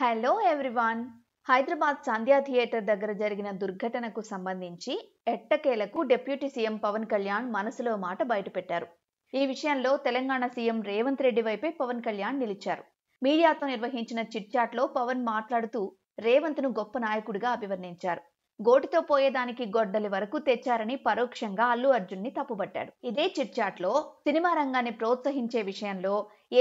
Hello everyone. Hyderabad Sandhya theatre దగ్గర జరిగిన దుర్ఘటనకు సంబంధించి ఎట్టకేలకు డిప్యూటీ సీఎం పవన్ కళ్యాణ్ మనసులో మాట బయటపెట్టారు. ఈ విషయంలో తెలంగాణ సీఎం రేవంత్ రెడ్డి వైపే పవన్ కళ్యాణ్ నిలిచారు. మీడియాతో నిర్వహించిన చిట్ చాట్లో పవన్ మాట్లాడుతూ రేవంత్ను గొప్ప నాయకుడిగా అభివర్ణించారు. గోటితో పోయేదానికి గొడ్డలి వరకు తెచ్చారని పరోక్షంగా అల్లు అర్జున్ని తప్పుబట్టాడు. ఇదే చిట్ చాట్లో సినిమా రంగాన్ని ప్రోత్సహించే విషయంలో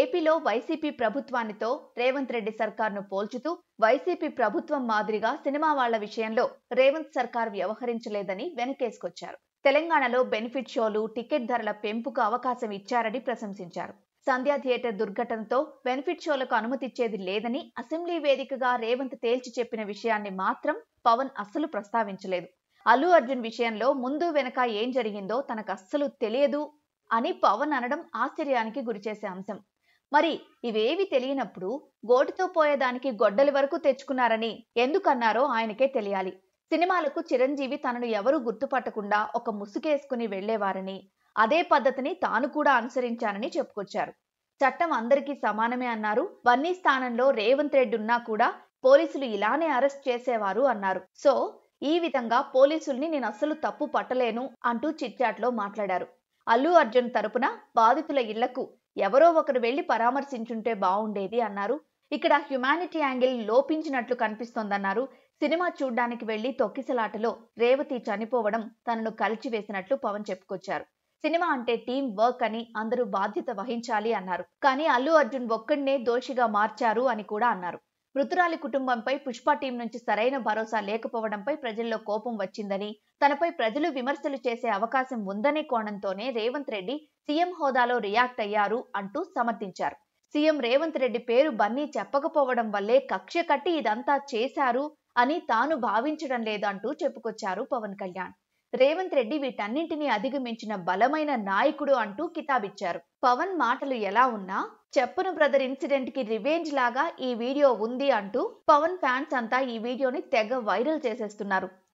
ఏపీలో వైసీపీ ప్రభుత్వానితో రేవంత్ రెడ్డి సర్కార్ను పోల్చుతూ వైసీపీ ప్రభుత్వం మాదిరిగా సినిమా వాళ్ల విషయంలో రేవంత్ సర్కార్ వ్యవహరించలేదని వెనకేసుకొచ్చారు. తెలంగాణలో బెనిఫిట్ షోలు, టికెట్ ధరల పెంపుకు అవకాశం ఇచ్చారని ప్రశంసించారు. సంధ్యా థియేటర్ దుర్ఘటనతో బెనిఫిట్ షోలకు అనుమతిచ్చేది లేదని అసెంబ్లీ వేదికగా రేవంత్ తేల్చి చెప్పిన విషయాన్ని మాత్రం పవన్ అస్సలు ప్రస్తావించలేదు. అల్లు అర్జున్ విషయంలో ముందు వెనక ఏం జరిగిందో తనకు అస్సలు తెలియదు అని పవన్ అనడం ఆశ్చర్యానికి గురిచేసే అంశం. మరి ఇవేవి తెలియనప్పుడు గోటితో పోయేదానికి గొడ్డలి వరకు తెచ్చుకున్నారని ఎందుకన్నారో ఆయనకే తెలియాలి. సినిమాలకు చిరంజీవి తనను ఎవరూ గుర్తుపట్టకుండా ఒక ముసుగేసుకుని వెళ్లేవారని, అదే పద్ధతిని తాను కూడా అనుసరించానని చెప్పుకొచ్చారు. చట్టం అందరికీ సమానమే అన్నారు. బన్నీ స్థానంలో రేవంత్ రెడ్డి ఉన్నా కూడా పోలీసులు ఇలానే అరెస్ట్ చేసేవారు అన్నారు. సో ఈ విధంగా పోలీసుల్ని నేను అస్సలు తప్పు పట్టలేను అంటూ చిట్చాట్లో మాట్లాడారు. అల్లు అర్జున్ తరపున బాధితుల ఇళ్లకు ఎవరో ఒకరు వెళ్లి పరామర్శించుంటే బాగుండేది అన్నారు. ఇక్కడ హ్యుమానిటీ యాంగిల్ లోపించినట్లు కనిపిస్తోందన్నారు. సినిమా చూడ్డానికి వెళ్లి తొక్కిసలాటలో రేవతి చనిపోవడం తనను కలిచివేసినట్లు పవన్ చెప్పుకొచ్చారు. సినిమా అంటే టీం వర్క్ అని అందరూ బాధ్యత వహించాలి అన్నారు. కానీ అల్లు అర్జున్ ఒక్కడినే దోషిగా మార్చారు అని కూడా అన్నారు. మృతురాలి కుటుంబంపై పుష్ప టీం నుంచి సరైన భరోసా లేకపోవడంపై ప్రజల్లో కోపం వచ్చిందని, తనపై ప్రజలు విమర్శలు చేసే అవకాశం ఉందనే కోణంతోనే రేవంత్ రెడ్డి సీఎం హోదాలో రియాక్ట్ అయ్యారు అంటూ సమర్థించారు. సీఎం రేవంత్ రెడ్డి పేరు బన్నీ చెప్పకపోవడం వల్లే కక్ష కట్టి ఇదంతా చేశారు అని తాను భావించడం లేదంటూ చెప్పుకొచ్చారు పవన్ కళ్యాణ్. రేవంత్ రెడ్డి వీటన్నింటినీ అధిగమించిన బలమైన నాయకుడు అంటూ కితాబిచ్చారు. పవన్ మాటలు ఎలా ఉన్నా చెప్పున బ్రదర్ ఇన్సిడెంట్ కి రివెంజ్ లాగా ఈ వీడియో ఉంది అంటూ పవన్ ఫ్యాన్స్ అంతా ఈ వీడియోని తెగ వైరల్ చేసేస్తున్నారు.